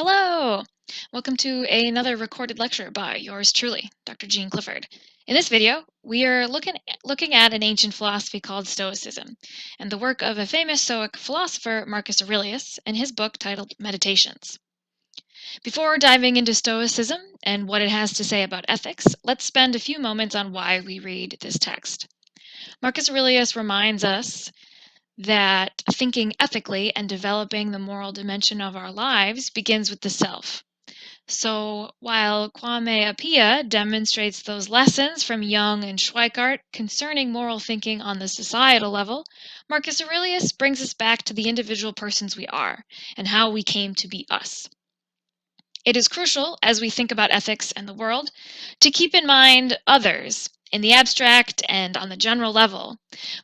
Hello! Welcome to another recorded lecture by yours truly, Dr. Jean Clifford. In this video, we are looking at an ancient philosophy called Stoicism, and the work of a famous Stoic philosopher, Marcus Aurelius, and his book titled Meditations. Before diving into Stoicism and what it has to say about ethics, let's spend a few moments on why we read this text. Marcus Aurelius reminds us that thinking ethically and developing the moral dimension of our lives begins with the self. So while Quame Appia demonstrates those lessons from Jung and Schweikart concerning moral thinking on the societal level, Marcus Aurelius brings us back to the individual persons we are and how we came to be us. It is crucial, as we think about ethics and the world, to keep in mind others in the abstract and on the general level.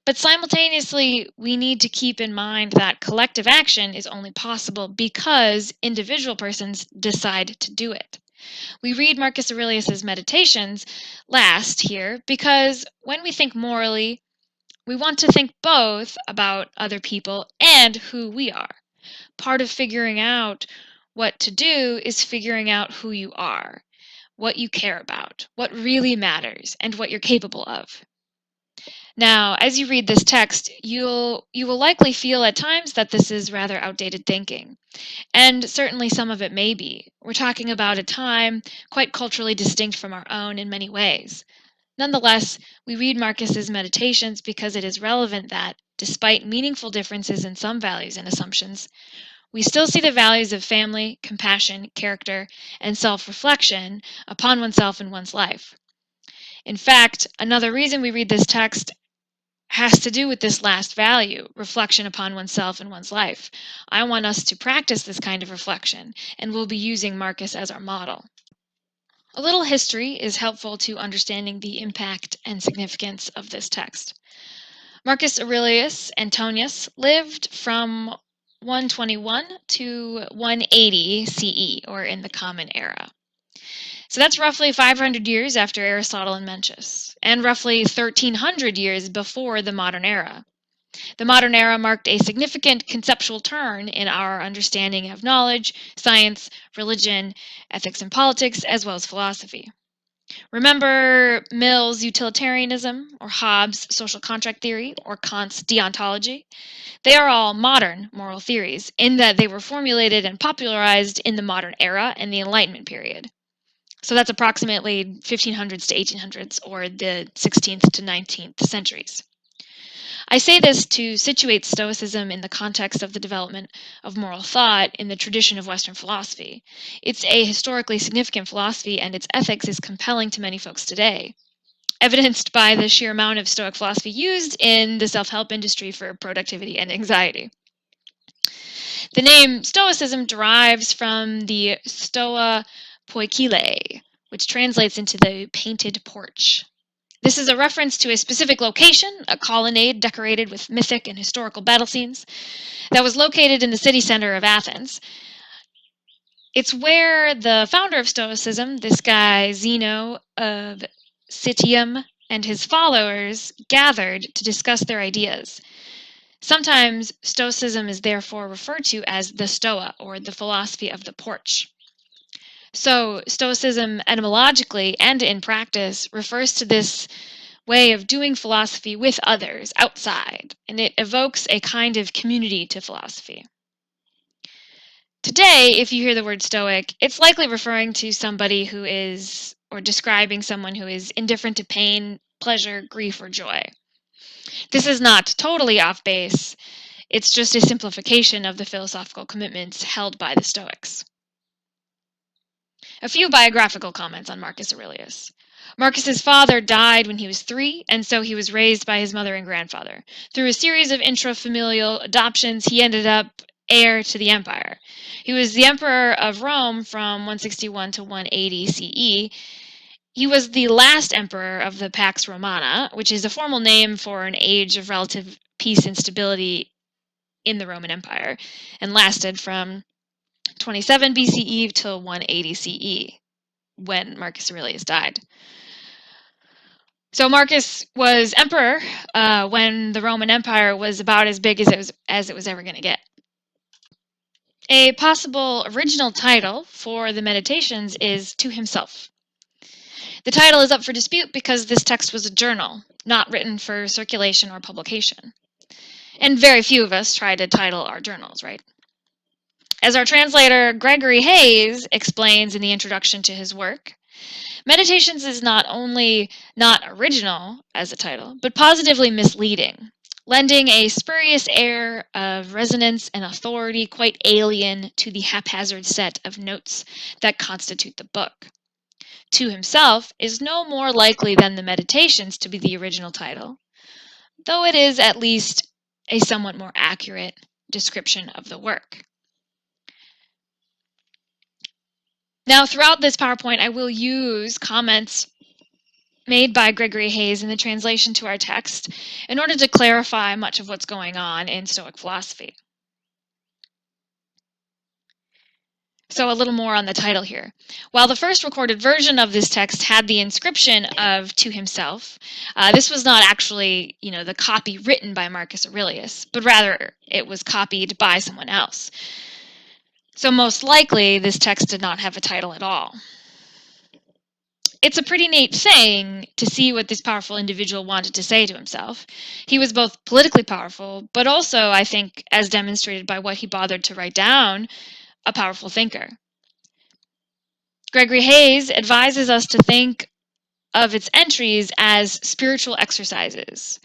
But simultaneously, we need to keep in mind that collective action is only possible because individual persons decide to do it. We read Marcus Aurelius's Meditations last here because when we think morally, we want to think both about other people and who we are. Part of figuring out what to do is figuring out who you are, what you care about, what really matters, and what you're capable of. Now, as you read this text, you will likely feel at times that this is rather outdated thinking. And certainly some of it may be. We're talking about a time quite culturally distinct from our own in many ways. Nonetheless, we read Marcus's Meditations because it is relevant that, despite meaningful differences in some values and assumptions, we still see the values of family, compassion, character, and self-reflection upon oneself and one's life. In fact, another reason we read this text has to do with this last value, reflection upon oneself and one's life. I want us to practice this kind of reflection, and we'll be using Marcus as our model. A little history is helpful to understanding the impact and significance of this text. Marcus Aurelius Antonius lived from 121 to 180 CE, or in the Common Era. So that's roughly 500 years after Aristotle and Mencius, and roughly 1300 years before the modern era. The modern era marked a significant conceptual turn in our understanding of knowledge, science, religion, ethics and politics, as well as philosophy. Remember Mill's utilitarianism, or Hobbes' social contract theory, or Kant's deontology? They are all modern moral theories in that they were formulated and popularized in the modern era and the Enlightenment period. So that's approximately 1500s to 1800s, or the 16th to 19th centuries. I say this to situate Stoicism in the context of the development of moral thought in the tradition of Western philosophy. It's a historically significant philosophy, and its ethics is compelling to many folks today, evidenced by the sheer amount of Stoic philosophy used in the self-help industry for productivity and anxiety. The name Stoicism derives from the Stoa Poikile, which translates into the painted porch. This is a reference to a specific location, a colonnade decorated with mythic and historical battle scenes, that was located in the city center of Athens. It's where the founder of Stoicism, this guy Zeno of Citium, and his followers gathered to discuss their ideas. Sometimes Stoicism is therefore referred to as the Stoa, or the philosophy of the porch. So Stoicism etymologically and in practice refers to this way of doing philosophy with others outside, and it evokes a kind of community to philosophy. Today, if you hear the word Stoic, it's likely referring to somebody who is, or describing someone who is indifferent to pain, pleasure, grief, or joy. This is not totally off base. It's just a simplification of the philosophical commitments held by the Stoics. A few biographical comments on Marcus Aurelius. Marcus's father died when he was 3, and so he was raised by his mother and grandfather. Through a series of intrafamilial adoptions, he ended up heir to the empire. He was the emperor of Rome from 161 to 180 CE. He was the last emperor of the Pax Romana, which is a formal name for an age of relative peace and stability in the Roman Empire, and lasted from 27 BCE till 180 CE, when Marcus Aurelius died. So Marcus was emperor when the Roman Empire was about as big as it was ever going to get. A possible original title for the Meditations is To Himself. The title is up for dispute because this text was a journal, not written for circulation or publication. And very few of us try to title our journals, right? As our translator Gregory Hayes explains in the introduction to his work, Meditations is not only not original as a title, but positively misleading, lending a spurious air of resonance and authority quite alien to the haphazard set of notes that constitute the book. To Himself is no more likely than the Meditations to be the original title, though it is at least a somewhat more accurate description of the work. Now, throughout this PowerPoint, I will use comments made by Gregory Hayes in the translation to our text in order to clarify much of what's going on in Stoic philosophy. So a little more on the title here. While the first recorded version of this text had the inscription of To Himself, this was not actually, the copy written by Marcus Aurelius, but rather it was copied by someone else. So most likely, this text did not have a title at all. It's a pretty neat thing to see what this powerful individual wanted to say to himself. He was both politically powerful, but also, I think, as demonstrated by what he bothered to write down, a powerful thinker. Gregory Hayes advises us to think of its entries as spiritual exercises,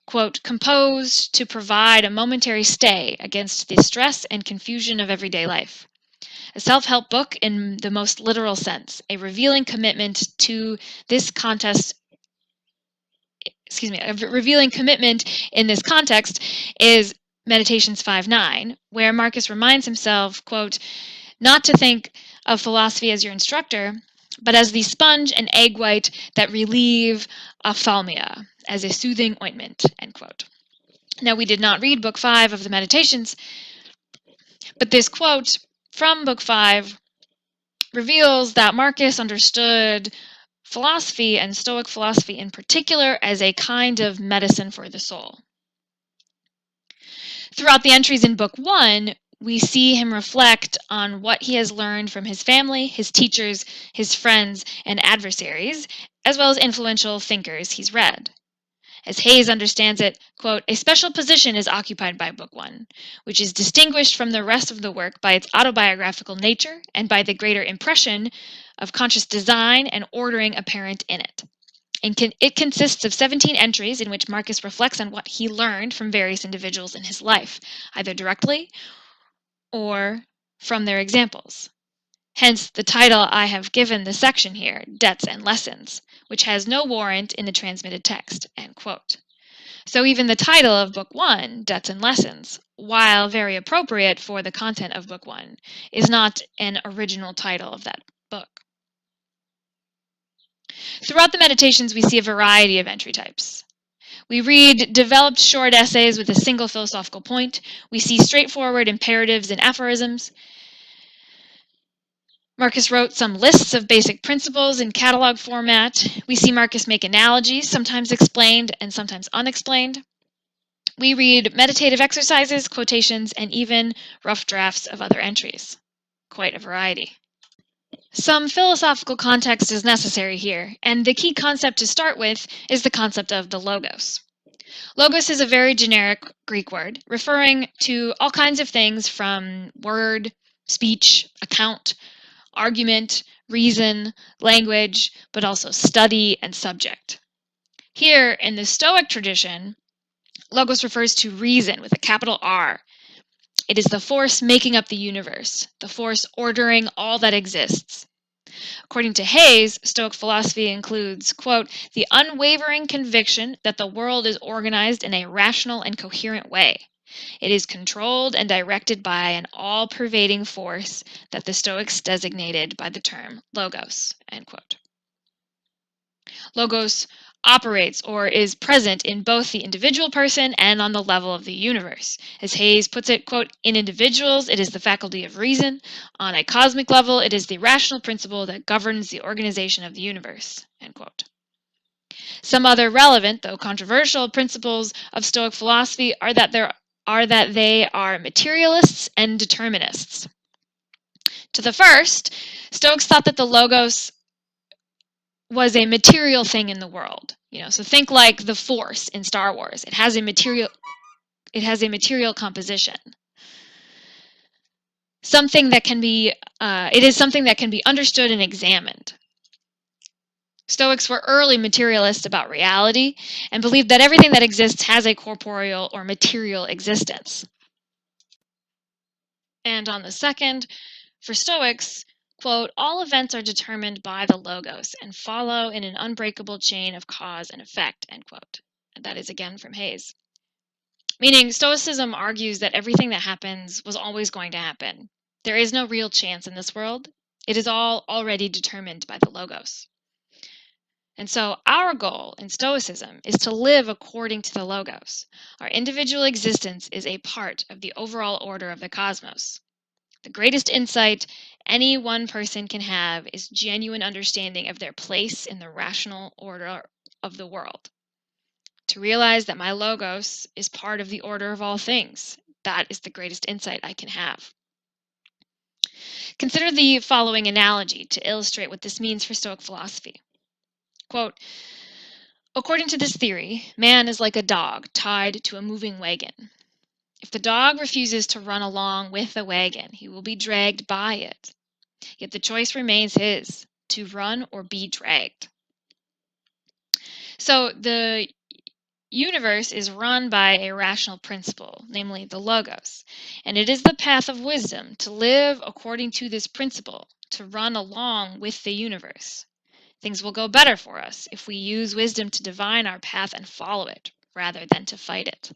quote, composed to provide a momentary stay against the stress and confusion of everyday life. A self-help book in the most literal sense, a revealing commitment to this contest a revealing commitment in this context is Meditations 5:9, where Marcus reminds himself, quote, not to think of philosophy as your instructor, but as the sponge and egg white that relieve ophthalmia, as a soothing ointment, end quote. Now, we did not read Book 5 of the Meditations, but this quote from Book 5 reveals that Marcus understood philosophy and Stoic philosophy in particular as a kind of medicine for the soul. Throughout the entries in Book 1, we see him reflect on what he has learned from his family, his teachers, his friends, and adversaries, as well as influential thinkers he's read. As Hayes understands it, quote, a special position is occupied by Book 1, which is distinguished from the rest of the work by its autobiographical nature and by the greater impression of conscious design and ordering apparent in it. It consists of 17 entries in which Marcus reflects on what he learned from various individuals in his life, either directly or from their examples. Hence, the title I have given the section here, Debts and Lessons, which has no warrant in the transmitted text, end quote. So even the title of Book 1, Debts and Lessons, while very appropriate for the content of Book 1, is not an original title of that book. Throughout the Meditations, we see a variety of entry types. We read developed short essays with a single philosophical point. We see straightforward imperatives and aphorisms. Marcus wrote some lists of basic principles in catalog format. We see Marcus make analogies, sometimes explained and sometimes unexplained. We read meditative exercises, quotations, and even rough drafts of other entries. Quite a variety. Some philosophical context is necessary here, and the key concept to start with is the concept of the logos. Logos is a very generic Greek word, referring to all kinds of things from word, speech, account, argument, reason, language, but also study and subject. Here, in the Stoic tradition, logos refers to reason with a capital R. It is the force making up the universe, the force ordering all that exists. According to Hayes, Stoic philosophy includes, quote, the unwavering conviction that the world is organized in a rational and coherent way. It is controlled and directed by an all-pervading force that the Stoics designated by the term logos, end quote. Logos operates or is present in both the individual person and on the level of the universe. As Hayes puts it, quote, in individuals, it is the faculty of reason. On a cosmic level, it is the rational principle that governs the organization of the universe, end quote. Some other relevant, though controversial, principles of Stoic philosophy are that there are that they are materialists and determinists. To the first, Stoics thought that the logos was a material thing in the world. So think like the Force in Star Wars. It has a material composition. Something that can be it is something that can be understood and examined. Stoics were early materialists about reality and believed that everything that exists has a corporeal or material existence. And on the second, for Stoics, quote, all events are determined by the logos and follow in an unbreakable chain of cause and effect, end quote. And that is again from Hayes. Meaning, Stoicism argues that everything that happens was always going to happen. There is no real chance in this world. It is all already determined by the logos. And so our goal in Stoicism is to live according to the logos. Our individual existence is a part of the overall order of the cosmos. The greatest insight any one person can have is genuine understanding of their place in the rational order of the world. To realize that my logos is part of the order of all things, that is the greatest insight I can have. Consider the following analogy to illustrate what this means for Stoic philosophy. Quote, according to this theory, man is like a dog tied to a moving wagon. If the dog refuses to run along with the wagon, he will be dragged by it. Yet the choice remains his, to run or be dragged. So the universe is run by a rational principle, namely the logos, and it is the path of wisdom to live according to this principle, to run along with the universe. Things will go better for us if we use wisdom to divine our path and follow it, rather than to fight it.